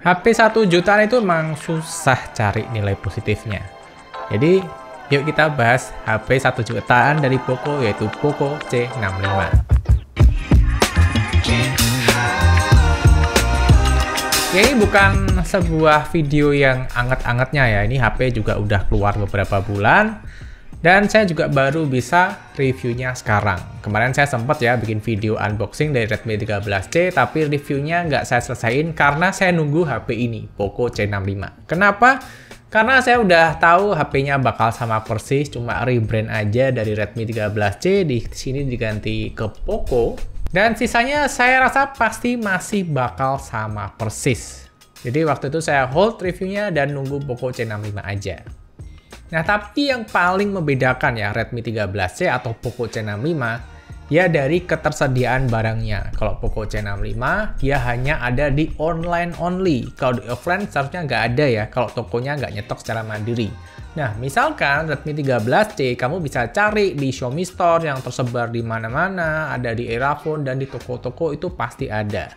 HP 1 jutaan itu emang susah cari nilai positifnya. Jadi, yuk kita bahas HP 1 jutaan dari Poco, yaitu Poco C65. Ya, ini bukan sebuah video yang anget-angetnya ya. Ini HP juga udah keluar beberapa bulan. Dan saya juga baru bisa reviewnya sekarang. Kemarin saya sempat ya bikin video unboxing dari Redmi 13C, tapi reviewnya nggak saya selesaiin karena saya nunggu HP ini, Poco C65. Kenapa? Karena saya udah tahu HP-nya bakal sama persis, cuma rebrand aja dari Redmi 13C, di sini diganti ke Poco. Dan sisanya saya rasa pasti masih bakal sama persis. Jadi waktu itu saya hold reviewnya dan nunggu Poco C65 aja. Nah, tapi yang paling membedakan ya Redmi 13C atau Poco C65 ya dari ketersediaan barangnya. Kalau Poco C65 dia hanya ada di online only. Kalau di offline seharusnya nggak ada ya kalau tokonya nggak nyetok secara mandiri. Nah, misalkan Redmi 13C kamu bisa cari di Xiaomi Store yang tersebar di mana-mana, ada di Erafone dan di toko-toko itu pasti ada.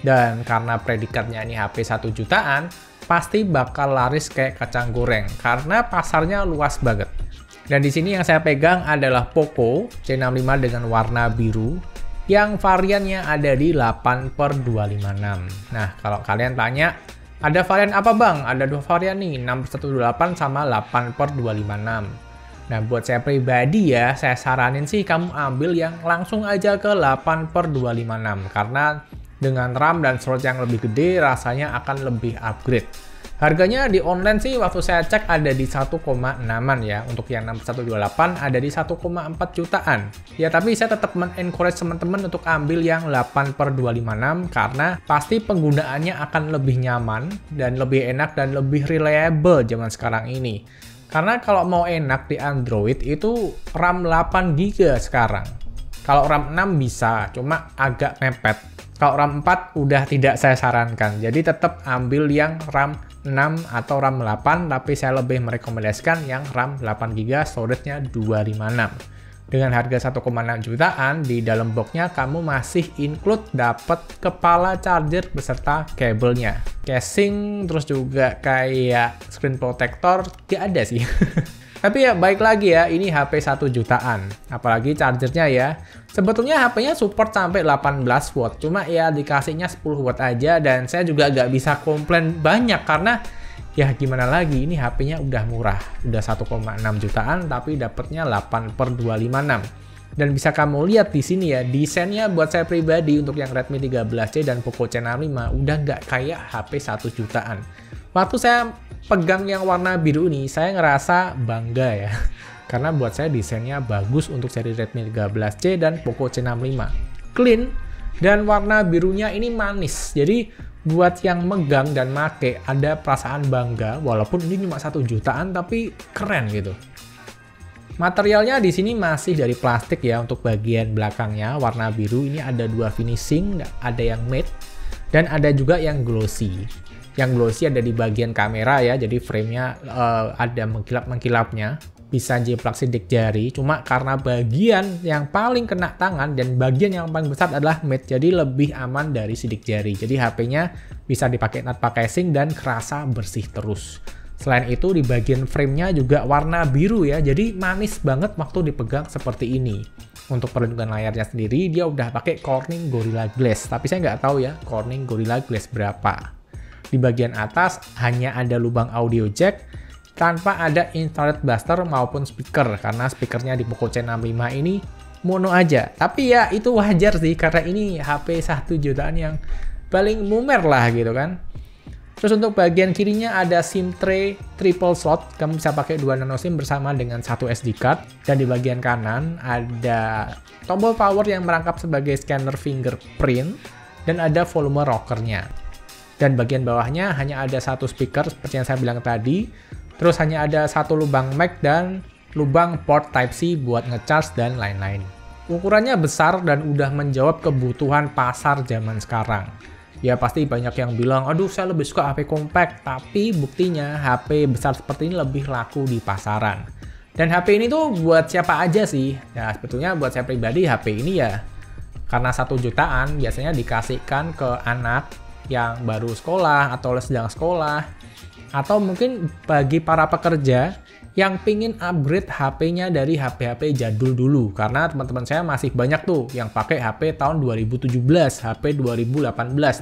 Dan karena predikatnya ini HP 1 jutaan, pasti bakal laris kayak kacang goreng karena pasarnya luas banget. Dan di sini yang saya pegang adalah Poco C65 dengan warna biru yang variannya ada di 8/256. Nah, kalau kalian tanya, ada varian apa bang? Ada dua varian nih, 6/128 sama 8/256. Nah, buat saya pribadi ya, saya saranin sih kamu ambil yang langsung aja ke 8/256 karena dengan RAM dan storage yang lebih gede, rasanya akan lebih upgrade. Harganya di online sih waktu saya cek ada di 1,6an ya. Untuk yang 6/128 ada di 1,4 jutaan. Ya, tapi saya tetap men-encourage teman-teman untuk ambil yang 8/256 karena pasti penggunaannya akan lebih nyaman dan lebih enak dan lebih reliable zaman sekarang ini. Karena kalau mau enak di Android itu RAM 8GB sekarang. Kalau RAM 6 bisa, cuma agak mepet. Kalau RAM 4 udah tidak saya sarankan. Jadi tetap ambil yang RAM 6 atau RAM 8, tapi saya lebih merekomendasikan yang RAM 8GB, storage-nya 256. Dengan harga 1,6 jutaan, di dalam box-nya kamu masih include dapat kepala charger beserta kabelnya. Casing, terus juga kayak screen protector, tidak ada sih. Tapi ya baik lagi ya, ini HP 1 jutaan. Apalagi chargernya ya. Sebetulnya HP-nya support sampai 18 watt. Cuma ya dikasihnya 10 watt aja. Dan saya juga nggak bisa komplain banyak karena ya gimana lagi, ini HP-nya udah murah. Udah 1,6 jutaan tapi dapatnya 8/256. Dan bisa kamu lihat di sini ya, desainnya buat saya pribadi untuk yang Redmi 13C dan Poco C65 udah nggak kayak HP 1 jutaan. Waktu saya pegang yang warna biru ini, saya ngerasa bangga ya. Karena buat saya desainnya bagus untuk seri Redmi 13C dan Poco C65. Clean, dan warna birunya ini manis. Jadi buat yang megang dan make ada perasaan bangga, walaupun ini cuma 1 jutaan tapi keren gitu. Materialnya di sini masih dari plastik ya untuk bagian belakangnya. Warna biru ini ada dua finishing, ada yang matte dan ada juga yang glossy. Yang glossy ada di bagian kamera ya, jadi framenya ada mengkilap-mengkilapnya. Bisa jiplak sidik jari, cuma karena bagian yang paling kena tangan dan bagian yang paling besar adalah matte, jadi lebih aman dari sidik jari. Jadi HP-nya bisa dipakai tanpa casing dan kerasa bersih terus. Selain itu di bagian framenya juga warna biru ya, jadi manis banget waktu dipegang seperti ini. Untuk perlindungan layarnya sendiri dia udah pakai Corning Gorilla Glass, tapi saya nggak tahu ya Corning Gorilla Glass berapa. Di bagian atas hanya ada lubang audio jack tanpa ada infrared blaster maupun speaker karena speakernya di Poco C65 ini mono aja. Tapi ya itu wajar sih karena ini HP 1 jutaan yang paling mumer lah gitu kan. Terus untuk bagian kirinya ada SIM tray triple slot. Kamu bisa pakai 2 nano SIM bersama dengan 1 SD card. Dan di bagian kanan ada tombol power yang merangkap sebagai scanner fingerprint dan ada volume rockernya. Dan bagian bawahnya hanya ada 1 speaker seperti yang saya bilang tadi. Terus hanya ada 1 lubang mic dan lubang port Type-C buat ngecharge dan lain-lain. Ukurannya besar dan udah menjawab kebutuhan pasar zaman sekarang. Ya pasti banyak yang bilang, aduh saya lebih suka HP compact. Tapi buktinya HP besar seperti ini lebih laku di pasaran. Dan HP ini tuh buat siapa aja sih? Ya sebetulnya buat saya pribadi HP ini ya karena 1 jutaan biasanya dikasihkan ke anak yang baru sekolah atau sedang sekolah, atau mungkin bagi para pekerja yang pingin upgrade HP-nya dari HP-HP jadul dulu. Karena teman-teman saya masih banyak tuh yang pakai HP tahun 2017, HP 2018,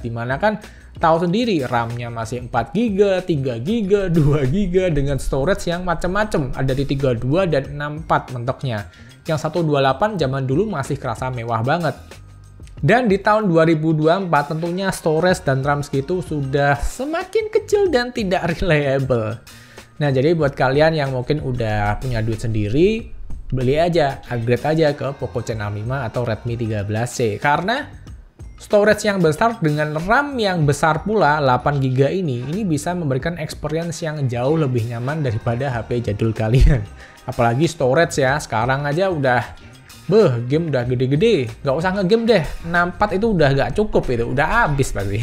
dimana kan tahu sendiri RAM-nya masih 4GB, 3GB, 2GB dengan storage yang macam-macam. Ada di 32 dan 64 mentoknya. Yang 128 zaman dulu masih kerasa mewah banget. Dan di tahun 2024 tentunya storage dan RAM segitu sudah semakin kecil dan tidak reliable. Nah, jadi buat kalian yang mungkin udah punya duit sendiri, beli aja, upgrade aja ke Poco C65 atau Redmi 13C. Karena storage yang besar dengan RAM yang besar pula, 8GB ini bisa memberikan experience yang jauh lebih nyaman daripada HP jadul kalian. Apalagi storage ya, sekarang aja udah, game udah gede-gede. Nggak usah ngegame deh, 64 itu udah nggak cukup itu, udah habis pasti.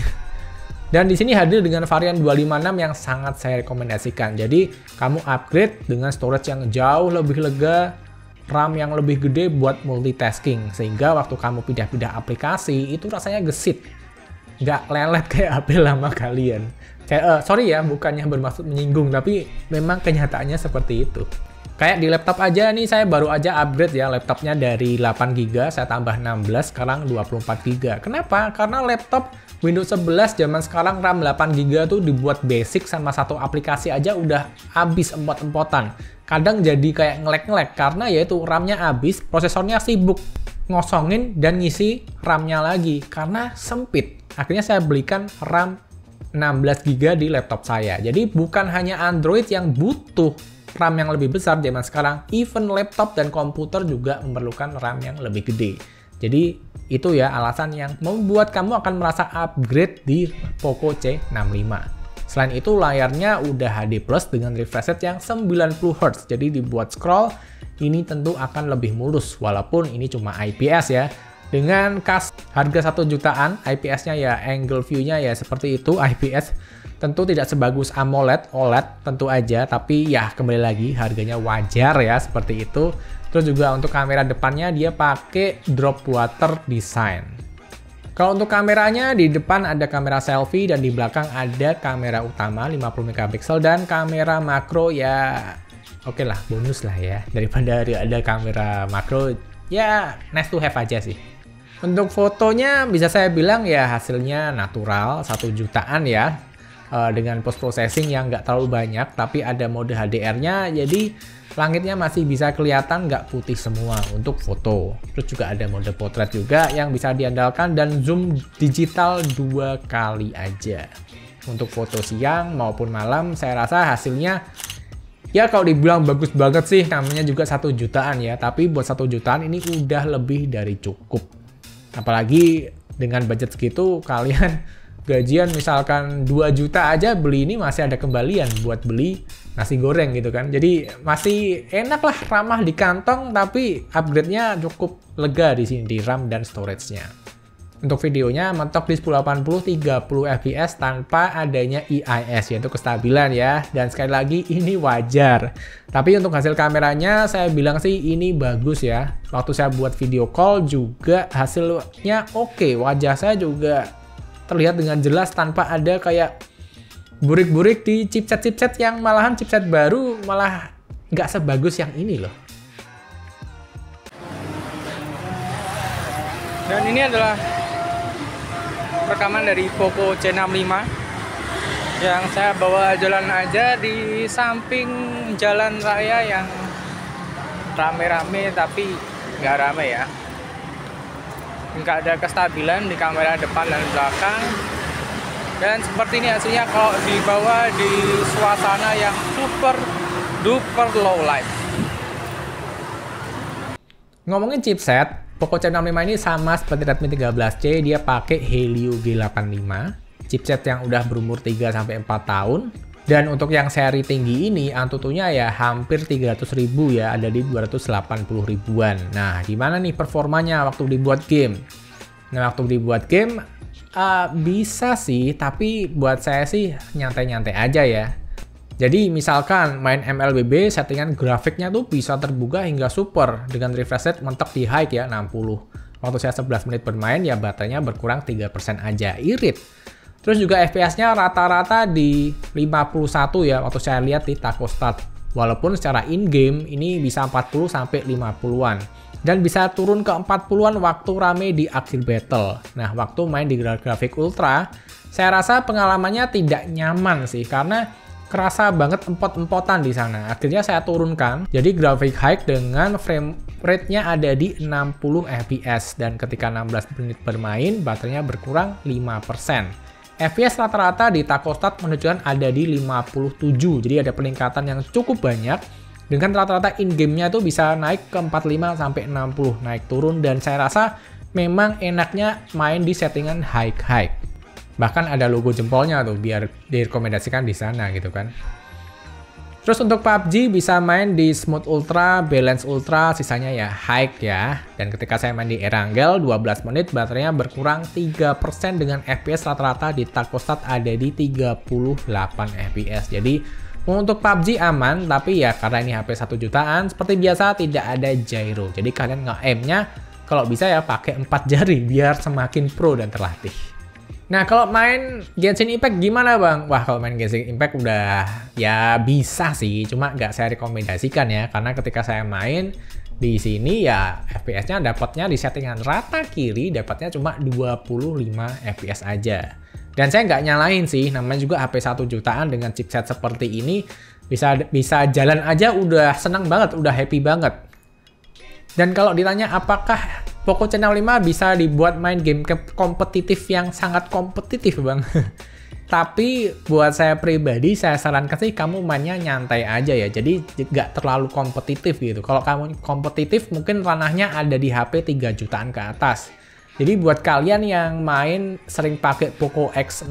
Dan di sini hadir dengan varian 256 yang sangat saya rekomendasikan. Jadi, kamu upgrade dengan storage yang jauh lebih lega, RAM yang lebih gede buat multitasking. Sehingga waktu kamu pindah-pindah aplikasi, itu rasanya gesit. Nggak lelet kayak HP lama kalian. Sorry ya, bukannya bermaksud menyinggung, tapi memang kenyataannya seperti itu. Kayak di laptop aja nih, saya baru aja upgrade ya laptopnya dari 8GB, saya tambah 16, sekarang 24GB. Kenapa? Karena laptop Windows 11 zaman sekarang RAM 8GB tuh dibuat basic sama satu aplikasi aja udah habis empot-empotan. Kadang jadi kayak ngelek-ngelek karena yaitu RAM-nya habis, prosesornya sibuk ngosongin dan ngisi RAM-nya lagi karena sempit. Akhirnya saya belikan RAM 16GB di laptop saya. Jadi bukan hanya Android yang butuh RAM yang lebih besar zaman sekarang, even laptop dan komputer juga memerlukan RAM yang lebih gede. Jadi itu ya alasan yang membuat kamu akan merasa upgrade di Poco C65. Selain itu layarnya udah HD Plus dengan refresh rate yang 90Hz. Jadi dibuat scroll ini tentu akan lebih mulus walaupun ini cuma IPS ya. Dengan harga 1 jutaan, IPS-nya ya angle view-nya ya seperti itu IPS. Tentu tidak sebagus AMOLED, OLED tentu aja, tapi ya kembali lagi harganya wajar ya seperti itu. Terus juga untuk kamera depannya dia pakai drop water design. Kalau untuk kameranya di depan ada kamera selfie dan di belakang ada kamera utama 50MP dan kamera makro ya oke lah, bonus lah ya. Daripada ada kamera makro ya nice to have aja sih. Untuk fotonya bisa saya bilang ya hasilnya natural, 1 jutaan ya. Dengan post processing yang nggak terlalu banyak, tapi ada mode HDR-nya, jadi langitnya masih bisa kelihatan nggak putih semua untuk foto. Terus juga ada mode potret juga yang bisa diandalkan dan zoom digital 2 kali aja. Untuk foto siang maupun malam, saya rasa hasilnya ya kalau dibilang bagus banget sih, namanya juga 1 jutaan ya, tapi buat 1 jutaan ini udah lebih dari cukup. Apalagi dengan budget segitu, kalian gajian misalkan 2 juta aja beli ini masih ada kembalian buat beli nasi goreng gitu kan. Jadi masih enak lah, ramah di kantong, tapi upgrade-nya cukup lega di sini di RAM dan storage-nya. Untuk videonya mentok di 1080 30fps tanpa adanya EIS yaitu kestabilan ya. Dan sekali lagi ini wajar. Tapi untuk hasil kameranya saya bilang sih ini bagus ya. Waktu saya buat video call juga hasilnya oke. Wajah saya juga terlihat dengan jelas tanpa ada kayak burik-burik di chipset-chipset yang malahan chipset baru malah nggak sebagus yang ini loh. Dan ini adalah rekaman dari Poco C65 yang saya bawa jalan aja di samping jalan raya yang rame-rame tapi nggak rame ya. Nggak ada kestabilan di kamera depan dan belakang, dan seperti ini hasilnya kalau dibawa di suasana yang super duper low light. Ngomongin chipset, Poco C65 ini sama seperti Redmi 13C, dia pakai Helio G85 chipset yang udah berumur 3-4 tahun. Dan untuk yang seri tinggi ini Antutunya ya hampir 300.000 ya, ada di 280 ribuan. Nah, gimana nih performanya waktu dibuat game? Nah, waktu dibuat game bisa sih, tapi buat saya sih nyantai-nyantai aja ya. Jadi misalkan main MLBB settingan grafiknya tuh bisa terbuka hingga super dengan refresh rate mentok di high ya 60. Waktu saya 11 menit bermain ya baterainya berkurang 3% aja, irit. Terus juga FPS-nya rata-rata di 51 ya, waktu saya lihat di Tacostat. Walaupun secara in-game ini bisa 40 sampai 50-an. Dan bisa turun ke 40-an waktu rame di akhir battle. Nah, waktu main di grafik ultra, saya rasa pengalamannya tidak nyaman sih, karena kerasa banget empot-empotan di sana. Akhirnya saya turunkan, jadi grafik high dengan frame rate-nya ada di 60 fps. Dan ketika 16 menit bermain, baterainya berkurang 5%. FPS rata-rata di Tacostat menunjukkan ada di 57, jadi ada peningkatan yang cukup banyak. Dengan rata-rata in-game-nya itu bisa naik ke 45 sampai 60, naik turun, dan saya rasa memang enaknya main di settingan high. Bahkan ada logo jempolnya tuh, biar direkomendasikan di sana gitu kan. Terus untuk PUBG bisa main di Smooth Ultra, Balance Ultra, sisanya ya high ya. Dan ketika saya main di Erangel, 12 menit baterainya berkurang 3% dengan FPS rata-rata di Tacostat ada di 38 fps. Jadi untuk PUBG aman, tapi ya karena ini HP 1 jutaan, seperti biasa tidak ada gyro. Jadi kalian nge-aim-nya kalau bisa ya pakai 4 jari biar semakin pro dan terlatih. Nah, kalau main Genshin Impact gimana bang? Wah, kalau main Genshin Impact udah ya bisa sih, cuma nggak saya rekomendasikan ya, karena ketika saya main di sini ya FPS-nya dapatnya di settingan rata kiri, dapatnya cuma 25 FPS aja. Dan saya nggak nyalain sih, namanya juga HP 1 jutaan dengan chipset seperti ini, bisa jalan aja udah senang banget, udah happy banget. Dan kalau ditanya apakah Poco Channel 5 bisa dibuat main game kompetitif yang sangat kompetitif bang. Tapi buat saya pribadi, saya sarankan sih kamu mainnya nyantai aja ya. Jadi nggak terlalu kompetitif gitu. Kalau kamu kompetitif mungkin ranahnya ada di HP 3 jutaan ke atas. Jadi buat kalian yang main sering pakai Poco X6,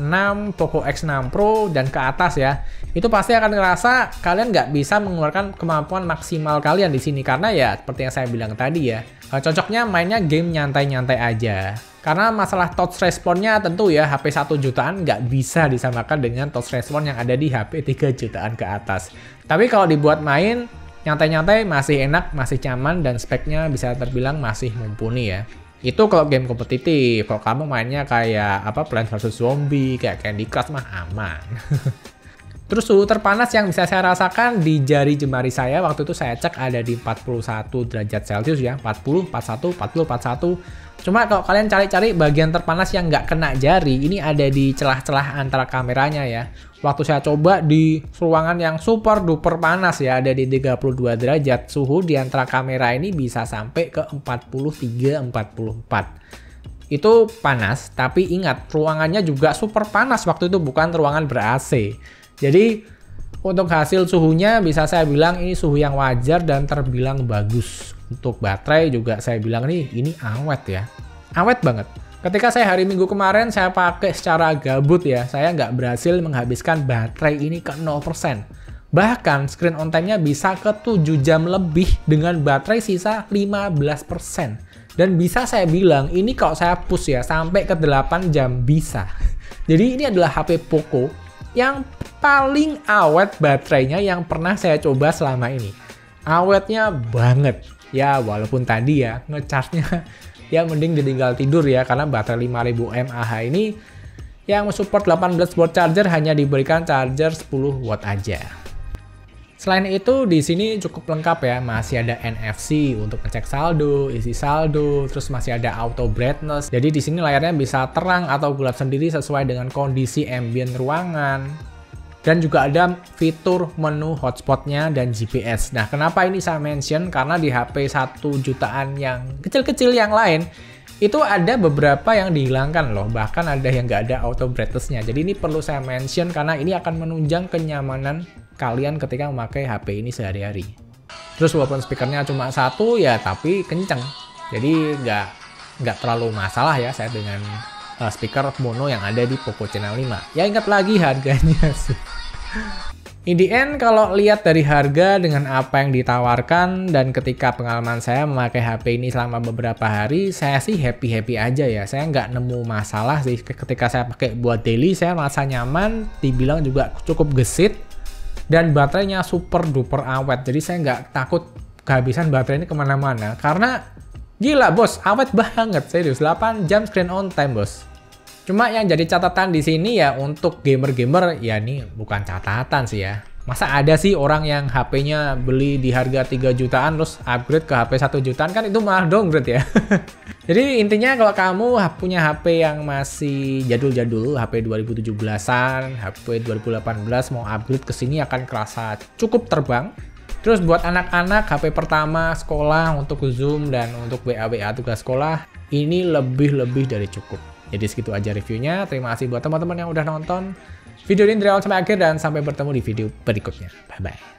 Poco X6 Pro, dan ke atas ya, itu pasti akan ngerasa kalian nggak bisa mengeluarkan kemampuan maksimal kalian di sini. Karena ya seperti yang saya bilang tadi ya, cocoknya mainnya game nyantai-nyantai aja. Karena masalah touch response-nya tentu ya, HP 1 jutaan nggak bisa disamakan dengan touch response yang ada di HP 3 jutaan ke atas. Tapi kalau dibuat main, nyantai-nyantai masih enak, masih nyaman, dan speknya bisa terbilang masih mumpuni ya. Itu kalau game kompetitif. Kalau kamu mainnya kayak Plants vs Zombie, kayak Candy Crush mah aman. Terus suhu terpanas yang bisa saya rasakan di jari jemari saya waktu itu saya cek ada di 41 derajat Celcius ya, 40, 41, 40, 41. Cuma kalau kalian cari-cari bagian terpanas yang nggak kena jari, ini ada di celah-celah antara kameranya ya. Waktu saya coba di ruangan yang super duper panas ya, ada di 32 derajat, suhu di antara kamera ini bisa sampai ke 43, 44. Itu panas, tapi ingat ruangannya juga super panas waktu itu, bukan ruangan ber-AC. Jadi untuk hasil suhunya bisa saya bilang ini suhu yang wajar dan terbilang bagus. Untuk baterai juga saya bilang nih ini awet ya, awet banget. Ketika saya hari Minggu kemarin saya pakai secara gabut ya, saya nggak berhasil menghabiskan baterai ini ke 0%. Bahkan screen on time-nya bisa ke 7 jam lebih dengan baterai sisa 15%. Dan bisa saya bilang ini kalau saya push ya sampai ke 8 jam bisa. Jadi ini adalah HP Poco yang paling awet baterainya yang pernah saya coba selama ini. Awetnya banget. Ya walaupun tadi ya ngecharge-nya ya mending ditinggal tidur ya, karena baterai 5000 mAh ini yang support 18 watt charger hanya diberikan charger 10 watt aja. Selain itu di sini cukup lengkap ya, masih ada NFC untuk ngecek saldo, isi saldo, terus masih ada auto brightness. Jadi di sini layarnya bisa terang atau gelap sendiri sesuai dengan kondisi ambient ruangan. Dan juga ada fitur menu hotspotnya dan GPS. Nah, kenapa ini saya mention? Karena di HP 1 jutaan yang kecil-kecil yang lain, itu ada beberapa yang dihilangkan loh. Bahkan ada yang nggak ada auto brightness-nya. Jadi ini perlu saya mention karena ini akan menunjang kenyamanan kalian ketika memakai HP ini sehari-hari. Terus walaupun speakernya cuma satu ya, tapi kenceng. Jadi nggak terlalu masalah ya saya dengan speaker mono yang ada di Poco Channel 5. Ya ingat lagi harganya sih. In the end, kalau lihat dari harga dengan apa yang ditawarkan dan ketika pengalaman saya memakai HP ini selama beberapa hari, saya sih happy-happy aja ya. Saya nggak nemu masalah sih. Ketika saya pakai buat daily, saya merasa nyaman, dibilang juga cukup gesit, dan baterainya super duper awet. Jadi saya nggak takut kehabisan baterai ini kemana-mana. Karena gila bos, awet banget, serius. 8 jam screen on time bos. Cuma yang jadi catatan di sini ya untuk gamer-gamer ya ini bukan catatan sih ya. Masa ada sih orang yang HP-nya beli di harga 3 jutaan terus upgrade ke HP 1 jutaan, kan itu malah downgrade ya. Jadi intinya kalau kamu punya HP yang masih jadul-jadul, HP 2017-an, HP 2018 mau upgrade ke sini akan kerasa cukup terbang. Terus buat anak-anak HP pertama sekolah untuk Zoom dan untuk WA tugas sekolah ini lebih dari cukup. Jadi segitu aja reviewnya. Terima kasih buat teman-teman yang udah nonton video ini dari awal sampai akhir dan sampai bertemu di video berikutnya. Bye bye.